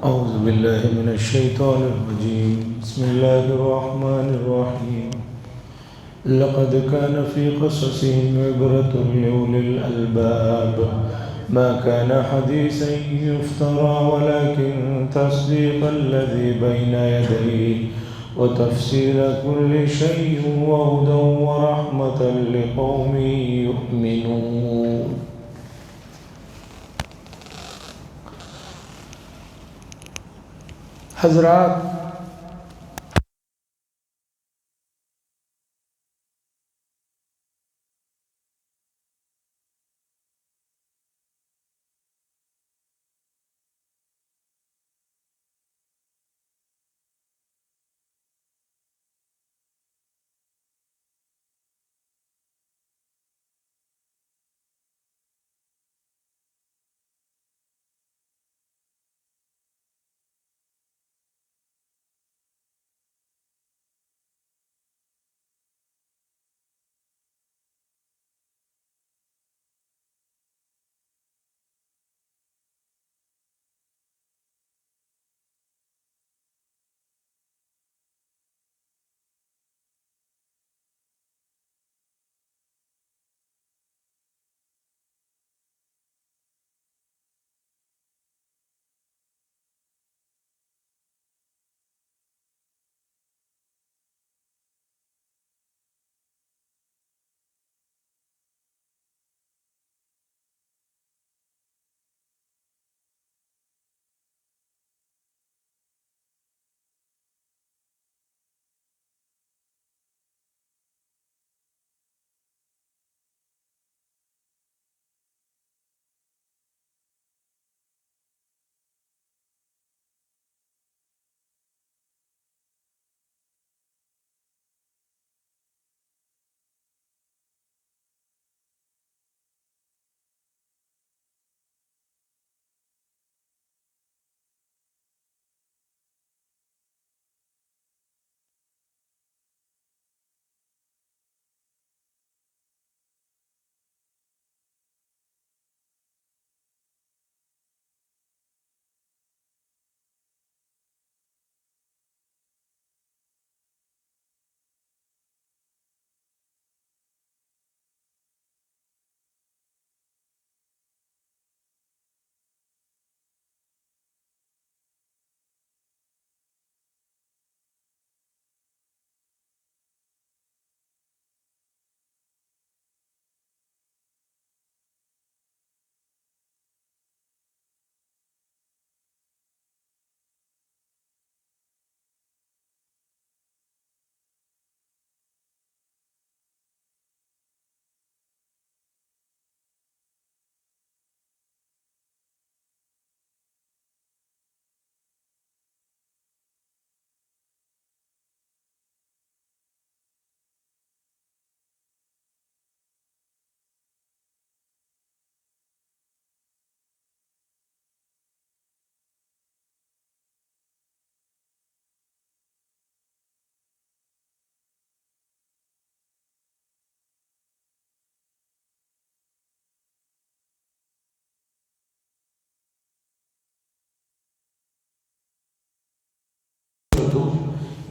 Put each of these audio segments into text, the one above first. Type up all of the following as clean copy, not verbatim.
أعوذ بالله من الشيطان الرجيم. بسم الله الرحمن الرحيم. لقد كان في قصصهم عبرة لأولي الألباب ما كان حديثا يفترى ولكن تصديق الذي بين يديه وتفصيل كل شيء وهدى ورحمة لقوم يؤمنون. حضرات،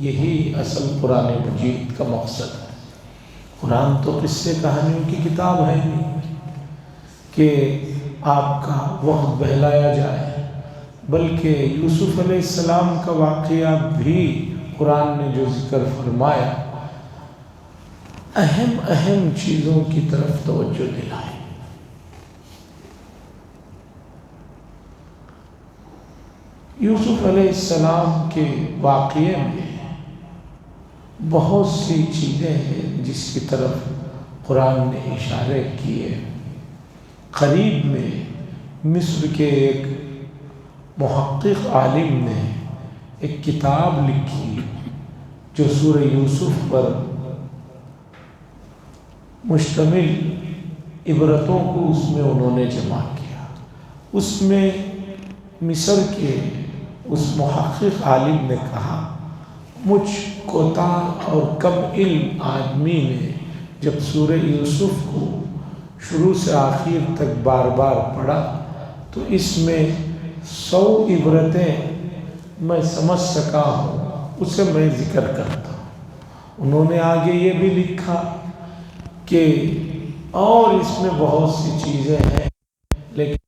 یہی اصل قرآن مجید کا مقصد ہے. قرآن تو قصے کہانیوں کی کتاب ہے نہیں کہ آپ کا وقت بہلایا جائے، بلکہ یوسف علیہ السلام کا واقعہ بھی قرآن نے جو ذکر فرمایا اہم چیزوں کی طرف توجہ دلائے. یوسف علیہ السلام کے واقعے میں بہت سی چیزیں ہیں جس کی طرف قرآن نے اشارے کیے. قریب میں مصر کے ایک محقق عالم نے ایک کتاب لکھی جو سورہ یوسف پر مشتمل عبرتوں کو اس میں انہوں نے جمع کیا. اس میں مصر کے اس محقق عالم نے کہا، مجھ کوتاہ اور کم علم آدمی نے جب سورہ یوسف کو شروع سے آخر تک بار بار پڑھا تو اس میں 100 عبرتیں میں سمجھ سکا ہوں اسے میں ذکر کرتا ہوں۔ انہوں نے آگے یہ بھی لکھا کہ اور اس میں بہت سی چیزیں ہیں، لیکن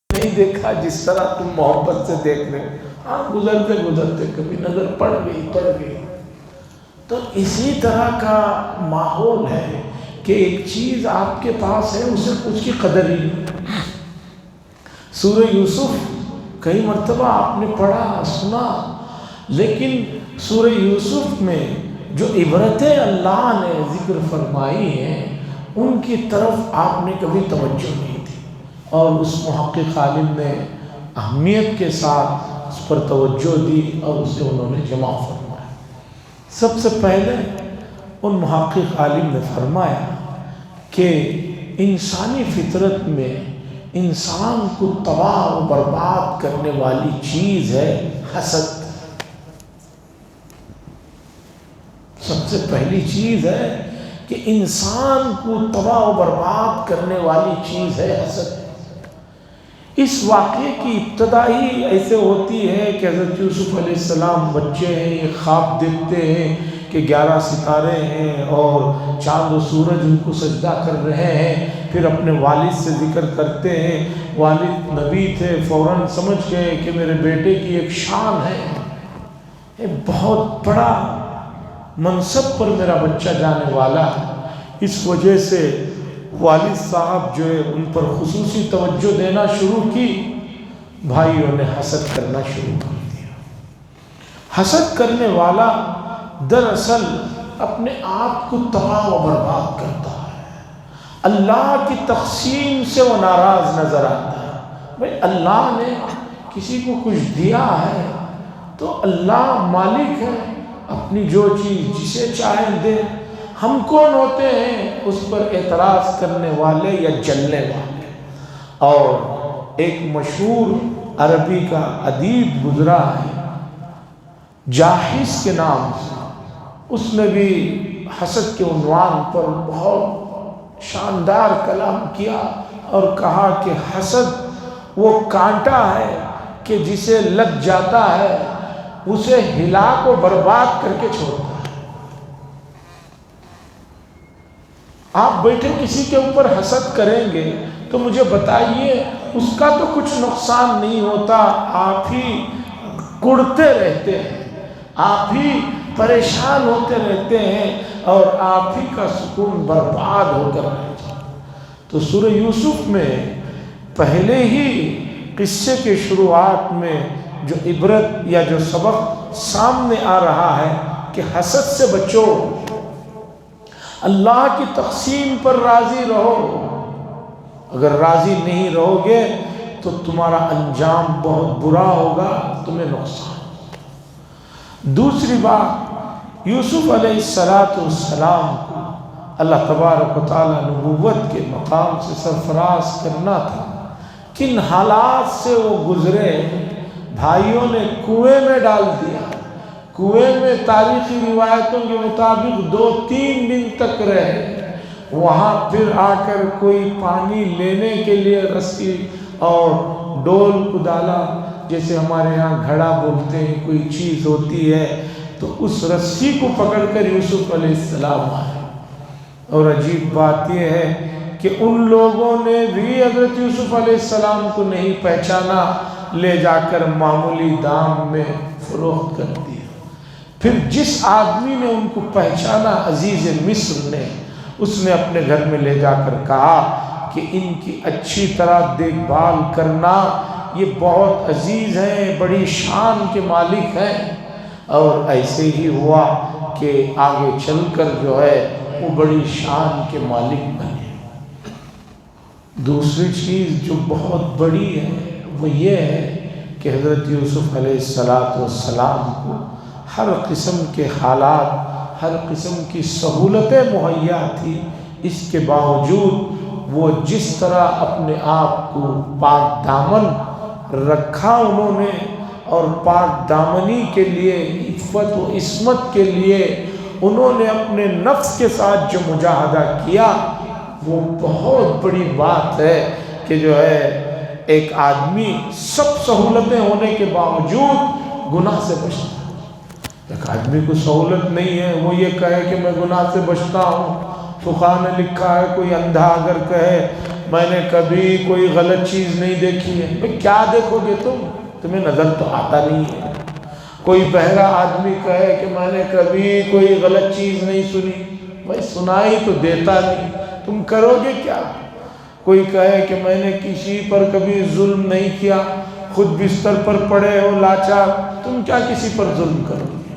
نہیں دیکھا جس طرح تم محبت سے دیکھ رہے ہو، ہاں گزرتے گزرتے کبھی نظر پڑ گئی۔ تو اسی طرح کا ماحول ہے کہ ایک چیز آپ کے پاس ہے، اسے اس کی قدر ہی نہیں۔ سورہ یوسف کئی مرتبہ آپ نے پڑھا سنا، لیکن سورہ یوسف میں جو عبرتیں اللہ نے ذکر فرمائی ہیں ان کی طرف آپ نے کبھی توجہ نہیں دی، اور اس محقق عالم نے اہمیت کے ساتھ اس پر توجہ دی اور اسے انہوں نے جمع فرمایا۔ سب سے پہلے ان محقق عالم نے فرمایا کہ انسانی فطرت میں انسان کو تباہ و برباد کرنے والی چیز ہے حسد۔ سب سے پہلی چیز ہے کہ انسان کو تباہ و برباد کرنے والی چیز ہے حسد۔ اس واقعے کی ابتدا ہی ایسے ہوتی ہے کہ حضرت یوسف علیہ السلام بچے ہیں، یہ خواب دیکھتے ہیں کہ 11 ستارے ہیں اور چاند و سورج ان کو سجدہ کر رہے ہیں، پھر اپنے والد سے ذکر کرتے ہیں، والد نبی تھے، فوراً سمجھ گئے کہ میرے بیٹے کی ایک شان ہے، ایک بہت بڑا منصب پر میرا بچہ جانے والا ہے۔ اس وجہ سے والد صاحب جو ہے ان پر خصوصی توجہ دینا شروع کی، بھائیوں نے حسد کرنا شروع کر دیا۔ حسد کرنے والا دراصل اپنے آپ کو تباہ و برباد کرتا ہے، اللہ کی تقسیم سے وہ ناراض نظر آتا ہے۔ بھائی اللہ نے کسی کو کچھ دیا ہے تو اللہ مالک ہے، اپنی جو چیز جسے چاہے دے، ہم کون ہوتے ہیں اس پر اعتراض کرنے والے یا جلنے والے۔ اور ایک مشہور عربی کا ادیب گزرا ہے جاحظ کے نام سے، اس نے بھی حسد کے عنوان پر بہت شاندار کلام کیا اور کہا کہ حسد وہ کانٹا ہے کہ جسے لگ جاتا ہے اسے ہلاک و برباد کر کے چھوڑتا ہے۔ آپ بیٹھے کسی کے اوپر حسد کریں گے تو مجھے بتائیے اس کا تو کچھ نقصان نہیں ہوتا، آپ ہی کڑتے رہتے ہیں، آپ ہی پریشان ہوتے رہتے ہیں اور آپ ہی کا سکون برباد ہو کر رہ جائے۔ تو سورہ یوسف میں پہلے ہی قصے کے شروعات میں جو عبرت یا جو سبق سامنے آ رہا ہے کہ حسد سے بچو، اللہ کی تقسیم پر راضی رہو، اگر راضی نہیں رہو گے تو تمہارا انجام بہت برا ہوگا، تمہیں نقصان۔ دوسری بات، یوسف علیہ السلام کو اللہ تبارک و تعالیٰ نبوت کے مقام سے سرفراز کرنا تھا، کن حالات سے وہ گزرے، بھائیوں نے کنویں میں ڈال دیا، کنویں میں تاریخی روایتوں کے مطابق 2-3 دن تک رہے، وہاں پھر آ کر کوئی پانی لینے کے لیے رسی اور ڈول کو ڈالا، جیسے ہمارے یہاں گھڑا بولتے ہیں، کوئی چیز ہوتی ہے تو اس رسی کو پکڑ کر یوسف علیہ السلام آئے۔ اور عجیب بات یہ ہے کہ ان لوگوں نے بھی حضرت یوسف علیہ السلام کو نہیں پہچانا، لے جا کر معمولی دام میں فروخت کر دیا۔ پھر جس آدمی نے ان کو پہچانا، عزیز مصر نے، اس نے اپنے گھر میں لے جا کر کہا کہ ان کی اچھی طرح دیکھ بھال کرنا، یہ بہت عزیز ہیں، بڑی شان کے مالک ہیں۔ اور ایسے ہی ہوا کہ آگے چل کر جو ہے وہ بڑی شان کے مالک بنے۔ دوسری چیز جو بہت بڑی ہے وہ یہ ہے کہ حضرت یوسف علیہ السلام کو ہر قسم کے حالات، ہر قسم کی سہولتیں مہیا تھی، اس کے باوجود وہ جس طرح اپنے آپ کو پاک دامن رکھا انہوں نے، اور پاک دامنی کے لیے، عفت و عصمت کے لیے انہوں نے اپنے نفس کے ساتھ جو مجاہدہ کیا، وہ بہت بڑی بات ہے کہ جو ہے ایک آدمی سب سہولتیں ہونے کے باوجود گناہ سے بچتا ہے۔ ایک آدمی کو سہولت نہیں ہے، وہ یہ کہے کہ میں گناہ سے بچتا ہوں۔ فقہاء نے لکھا ہے، کوئی اندھا اگر کہے میں نے کبھی کوئی غلط چیز نہیں دیکھی ہے، بھئی کیا دیکھو گے تمہیں نظر تو آتا نہیں ہے۔ کوئی بہرا آدمی کہے کہ میں نے کبھی کوئی غلط چیز نہیں سنی، بھئی سنائی تو دیتا نہیں، تم کرو گے کیا؟ کوئی کہے کہ میں نے کسی پر کبھی ظلم نہیں کیا، خود بستر پر پڑے ہو لاچار، تم کیا کسی پر ظلم کرو گے؟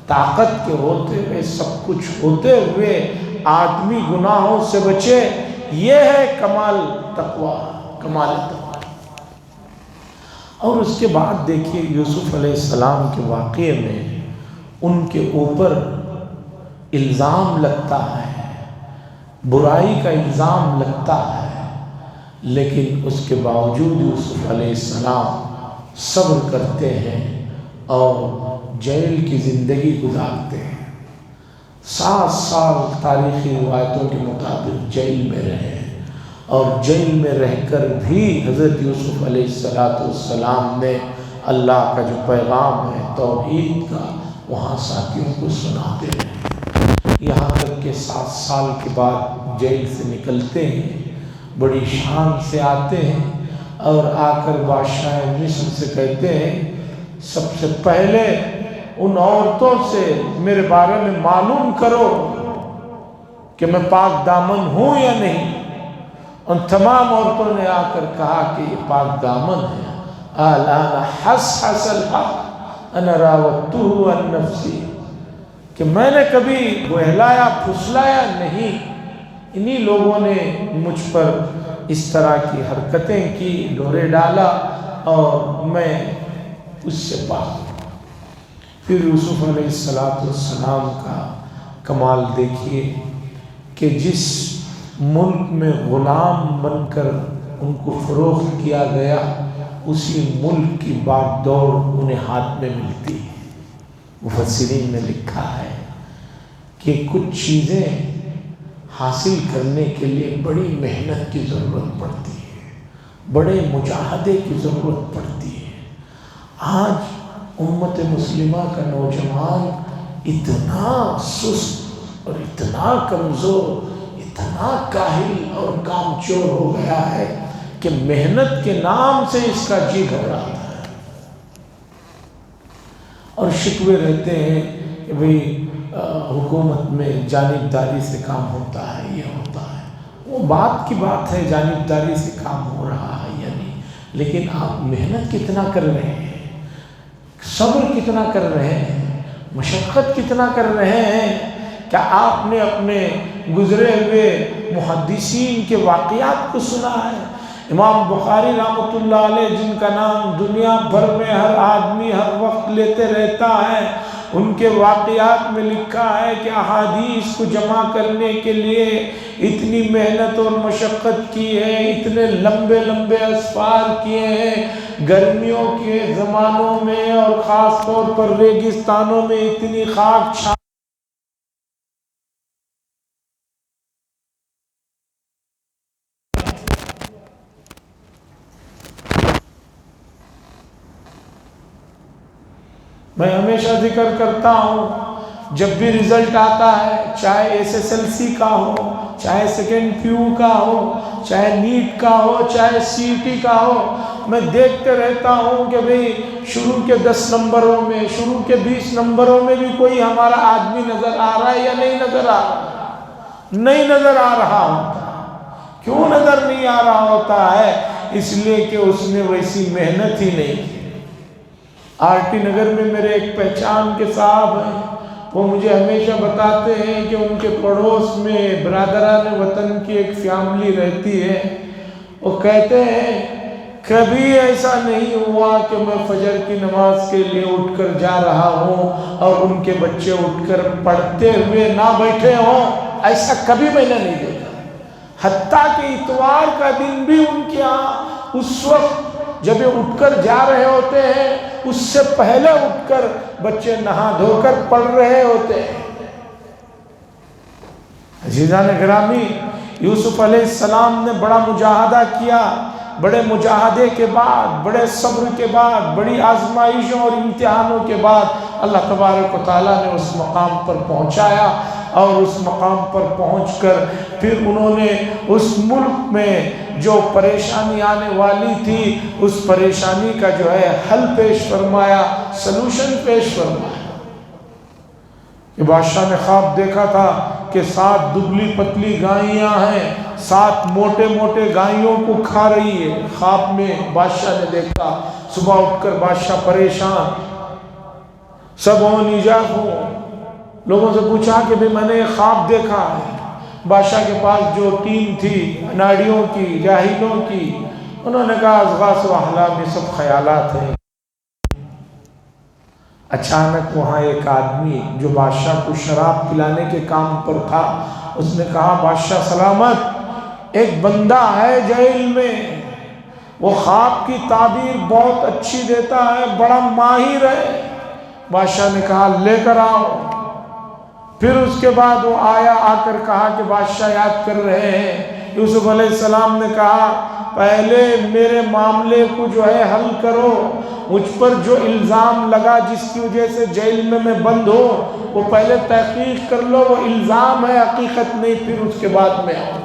طاقت کے ہوتے ہوئے، سب کچھ ہوتے ہوئے آدمی گناہوں سے بچے، یہ ہے کمال تقویٰ، کمال تقویٰ۔ اور اس کے بعد دیکھیے یوسف علیہ السلام کے واقعے میں ان کے اوپر الزام لگتا ہے، برائی کا الزام لگتا ہے، لیکن اس کے باوجود یوسف علیہ السلام صبر کرتے ہیں اور جیل کی زندگی گزارتے ہیں۔ 7 سال تاریخی روایتوں کے مطابق جیل میں رہے، اور جیل میں رہ کر بھی حضرت یوسف علیہ السلام نے اللہ کا جو پیغام ہے توحید کا، وہاں ساتھیوں کو سناتے رہے، یہاں تک کہ 7 سال کے بعد جیل سے نکلتے ہیں، بڑی شان سے آتے ہیں، اور آ کر بادشاہ مصر سے کہتے ہیں سب سے پہلے ان عورتوں سے میرے بارے میں معلوم کرو کہ میں پاک دامن ہوں یا نہیں۔ ان تمام عورتوں نے آ کر کہا کہ یہ پاک دامن ہے۔ الآن حصحص الحق انا راودتہ عن نفسی، کہ میں نے کبھی بہلایا پھسلایا نہیں، انہی لوگوں نے مجھ پر اس طرح کی حرکتیں کی، ڈورے ڈالا، اور میں اس سے پاک ہوں۔ پھر یوسف علیہ السلام کا کمال دیکھیے کہ جس ملک میں غلام بن کر ان کو فروخت کیا گیا، اسی ملک کی باغ دوڑ انہیں ہاتھ میں ملتی ہے۔ مفسرین نے لکھا ہے کہ کچھ چیزیں حاصل کرنے کے لیے بڑی محنت کی ضرورت پڑتی ہے، بڑے مجاہدے کی ضرورت پڑتی ہے۔ آج امت مسلمہ کا نوجوان اتنا سست اور اتنا کمزور، اتنا کاہل اور کامچور ہو گیا ہے کہ محنت کے نام سے اس کا جی گھبراتا ہے، اور شکوے رہتے ہیں کہ بھئی حکومت میں جانبداری سے کام ہوتا ہے، یہ ہوتا ہے، وہ بات کی بات ہے، جانبداری سے کام ہو رہا ہے یا نہیں، لیکن آپ محنت کتنا کر رہے ہیں، صبر کتنا کر رہے ہیں، مشقت کتنا کر رہے ہیں؟ کیا آپ نے اپنے گزرے ہوئے محدثین کے واقعات کو سنا ہے؟ امام بخاری رحمۃ اللہ علیہ، جن کا نام دنیا بھر میں ہر آدمی ہر وقت لیتے رہتا ہے، ان کے واقعات میں لکھا ہے کہ احادیث کو جمع کرنے کے لیے اتنی محنت اور مشقت کی ہے، اتنے لمبے لمبے اسفار کیے ہیں، گرمیوں کے زمانوں میں اور خاص طور پر ریگستانوں میں اتنی خاک چھان میں ہمیشہ ذکر کرتا ہوں، جب بھی رزلٹ آتا ہے، چاہے SSLC کا ہو، چاہے سیکنڈ پیو کا ہو، چاہے نیٹ کا ہو، چاہے CET کا ہو، میں دیکھتے رہتا ہوں کہ بھئی شروع کے 10 نمبروں میں، شروع کے 20 نمبروں میں بھی کوئی ہمارا آدمی نظر آ رہا ہے یا نہیں نظر آ رہا؟ نہیں نظر آ رہا ہوتا۔ کیوں نظر نہیں آ رہا ہوتا ہے؟ اس لیے کہ اس نے ویسی محنت ہی نہیں کی۔ RT نگر میں میرے ایک پہچان کے صاحب ہیں، وہ مجھے ہمیشہ بتاتے ہیں کہ ان کے پڑوس میں برادران وطن کی ایک فیملی رہتی ہے۔ وہ کہتے ہیں کبھی ایسا نہیں ہوا کہ میں فجر کی نماز کے لیے اٹھ کر جا رہا ہوں اور ان کے بچے اٹھ کر پڑھتے ہوئے نہ بیٹھے ہوں، ایسا کبھی میں نے نہیں دیکھا۔ حتیٰ کہ اتوار کا دن بھی ان کے یہاں اس وقت جب یہ اٹھ کر جا رہے ہوتے ہیں، اس سے پہلے اٹھ کر بچے نہا دھو کر پڑھ رہے ہوتے ہیں۔ عزیزان گرامی، یوسف علیہ السلام نے بڑا مجاہدہ کیا، بڑے مجاہدے کے بعد، بڑے صبر کے بعد، بڑی آزمائشوں اور امتحانوں کے بعد اللہ تبارک و تعالیٰ نے اس مقام پر پہنچایا، اور اس مقام پر پہنچ کر پھر انہوں نے اس ملک میں جو پریشانی آنے والی تھی، اس پریشانی کا جو ہے حل پیش فرمایا، سلوشن پیش فرمایا۔ کہ بادشاہ نے خواب دیکھا تھا کہ 7 دبلی پتلی گائیاں ہیں، 7 موٹے موٹے گائیوں کو کھا رہی ہے۔ خواب میں بادشاہ نے دیکھا، صبح اٹھ کر بادشاہ پریشان، سب نیجات ہوں، لوگوں سے پوچھا کہ بھی میں نے ایک خواب دیکھا ہے۔ بادشاہ کے پاس جو ٹیم تھی اناڑیوں کی، جاہلوں کی، انہوں نے کہا اضغاث و احلام، یہ سب خیالات ہیں۔ اچانک وہاں ایک آدمی جو بادشاہ کو شراب پلانے کے کام پر تھا، اس نے کہا بادشاہ سلامت، ایک بندہ ہے جیل میں، وہ خواب کی تعبیر بہت اچھی دیتا ہے، بڑا ماہر ہے۔ بادشاہ نے کہا لے کر آؤ۔ پھر اس کے بعد وہ آیا، آ کر کہا کہ بادشاہ یاد کر رہے ہیں۔ یوسف علیہ السلام نے کہا پہلے میرے معاملے کو جو ہے حل کرو، مجھ پر جو الزام لگا جس کی وجہ سے جیل میں بند ہو، وہ پہلے تحقیق کر لو، وہ الزام ہے حقیقت نہیں، پھر اس کے بعد میں آؤ۔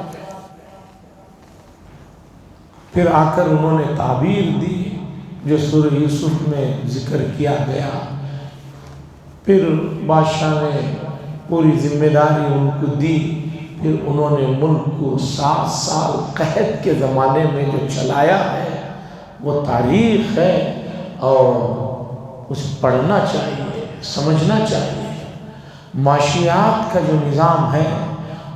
پھر آ کر انہوں نے تعبیر دی جو سورہ یوسف میں ذکر کیا گیا۔ پھر بادشاہ نے پوری ذمہ داری ان کو دی، پھر انہوں نے ملک کو 7 سال قحط کے زمانے میں جو چلایا ہے وہ تاریخ ہے، اور اسے پڑھنا چاہیے، سمجھنا چاہیے۔ معاشیات کا جو نظام ہے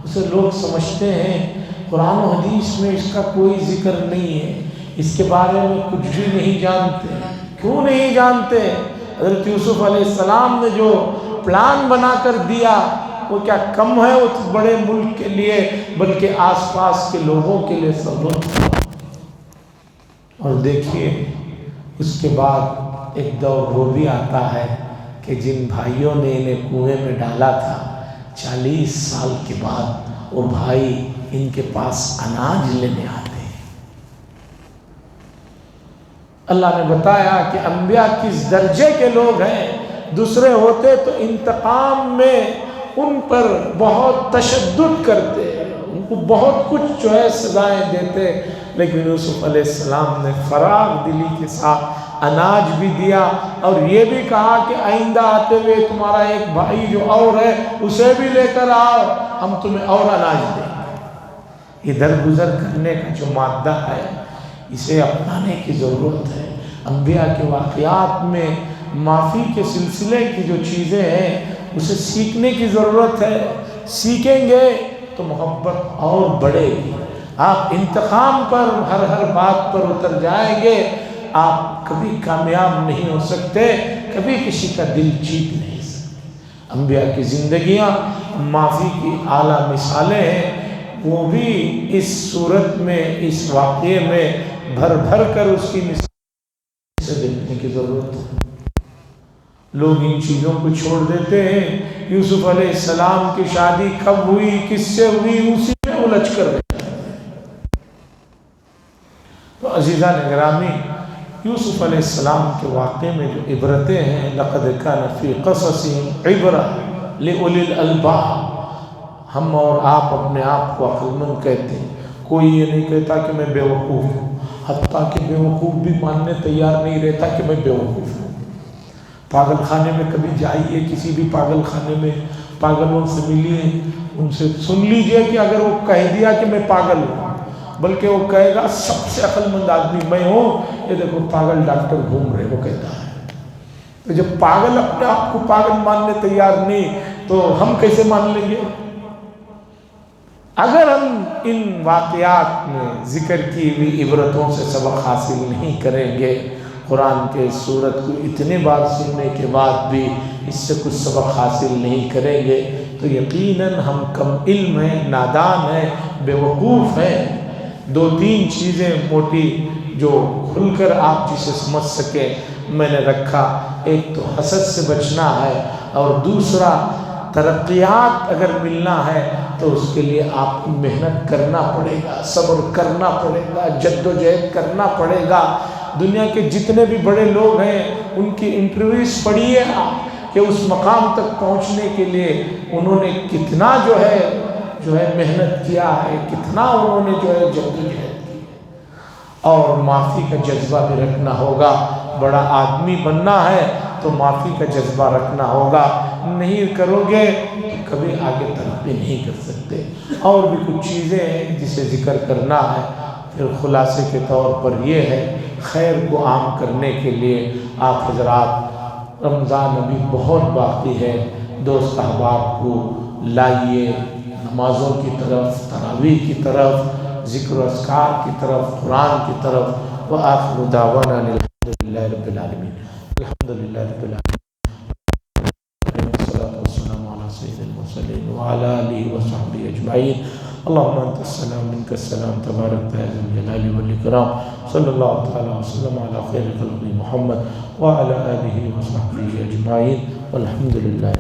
اسے لوگ سمجھتے ہیں، قرآن و حدیث میں اس کا کوئی ذکر نہیں ہے، اس کے بارے میں کچھ بھی نہیں جانتے۔ کیوں نہیں جانتے؟ حضرت یوسف علیہ السلام نے جو پلان بنا کر دیا وہ کیا کم ہے اس بڑے ملک کے لیے، بلکہ آس پاس کے لوگوں کے لیے سبب۔ اور دیکھیے اس کے بعد ایک دور وہ بھی آتا ہے کہ جن بھائیوں نے انہیں کنویں میں ڈالا تھا، 40 سال کے بعد وہ بھائی ان کے پاس اناج لینے آتے ہیں۔ اللہ نے بتایا کہ انبیاء کس درجے کے لوگ ہیں، دوسرے ہوتے تو انتقام میں ان پر بہت تشدد کرتے، ان کو بہت کچھ جو ہے سزائیں دیتے، لیکن یوسف علیہ السلام نے فراغ دلی کے ساتھ اناج بھی دیا اور یہ بھی کہا کہ آئندہ آتے ہوئے تمہارا ایک بھائی جو اور ہے اسے بھی لے کر آؤ، ہم تمہیں اور اناج دیں گے۔ ادھر گزر کرنے کا جو مادہ ہے اسے اپنانے کی ضرورت ہے۔ انبیاء کے واقعات میں معافی کے سلسلے کی جو چیزیں ہیں اسے سیکھنے کی ضرورت ہے۔ سیکھیں گے تو محبت اور بڑھے گی۔ آپ انتقام پر ہر بات پر اتر جائیں گے، آپ کبھی کامیاب نہیں ہو سکتے، کبھی کسی کا دل جیت نہیں سکتے۔ انبیاء کی زندگیاں معافی کی اعلیٰ مثالیں ہیں، وہ بھی اس صورت میں، اس واقعے میں بھر کر اس کی مثال سے دیکھنے کی ضرورت ہے۔ لوگ ان چیزوں کو چھوڑ دیتے ہیں۔ یوسف علیہ السلام کی شادی کب ہوئی، کس سے ہوئی، اسی میں الجھ کر رہتے ہیں۔ تو عزیزان گرامی، یوسف علیہ السلام کے واقعے میں جو عبرتیں ہیں، لقد کان فی قصصہم عبرۃ لأولی الالباب، ہم اور آپ اپنے آپ کو عقل مند کہتے ہیں۔ کوئی یہ نہیں کہتا کہ میں بیوقوف ہوں، حتیٰ کہ بیوقوف بھی ماننے تیار نہیں رہتا کہ میں بیوقوف ہوں۔ پاگل خانے میں کبھی جائیے، کسی بھی پاگل خانے میں پاگلوں سے ملیے، ان سے سن لیجئے کہ اگر وہ کہہ دیا کہ میں پاگل ہوں، بلکہ وہ کہے گا سب سے عقل مند آدمی میں ہوں، یہ دیکھو پاگل ڈاکٹر گھوم رہے، وہ کہتا ہے۔ تو جب پاگل اپنے آپ کو پاگل ماننے تیار نہیں تو ہم کیسے مان لیں گے؟ اگر ہم ان واقعات میں ذکر کی ہوئی عبرتوں سے سبق حاصل نہیں کریں گے، قرآن کے سورت کو اتنے بار سننے کے بعد بھی اس سے کچھ سبق حاصل نہیں کریں گے تو یقیناً ہم کم علم ہیں، نادان ہیں، بیوقوف ہیں۔ دو تین چیزیں موٹی جو کھل کر آپ جسے سمجھ سکیں میں نے رکھا، ایک تو حسد سے بچنا ہے، اور دوسرا ترقیات اگر ملنا ہے تو اس کے لیے آپ کو محنت کرنا پڑے گا، صبر کرنا پڑے گا، جد و جہد کرنا پڑے گا۔ دنیا کے جتنے بھی بڑے لوگ ہیں ان کی انٹرویوز پڑھیے آپ کہ اس مقام تک پہنچنے کے لیے انہوں نے کتنا جو ہے محنت کیا ہے، کتنا انہوں نے جو ہے جد و جہد کی۔ اور معافی کا جذبہ بھی رکھنا ہوگا۔ بڑا آدمی بننا ہے تو معافی کا جذبہ رکھنا ہوگا، نہیں کرو گے تو کبھی آگے ترقی نہیں کر سکتے۔ اور بھی کچھ چیزیں ہیں جسے ذکر کرنا ہے، پھر خلاصے کے طور پر یہ ہے، خیر کو عام کرنے کے لیے آپ حضرات، رمضان ابھی بہت باقی ہے، دوست احباب کو لائیے نمازوں کی طرف، تراویح کی طرف، ذکر و اذکار کی طرف، قرآن کی طرف۔ وآخر دعوانا الحمدللہ رب العالمین، الحمدللہ رب العالمین، والصلاة والسلام على سید المرسلین وعلى آلہ وصحبہ اجمعین۔ اللہم انت السلام منک السلام تبارک یا ذا الجلال والاکرام، صلی اللہ تعالی وسلم علی خیر خلق محمد وعلى آلہ وصحبہ اجمعین، والحمدللہ۔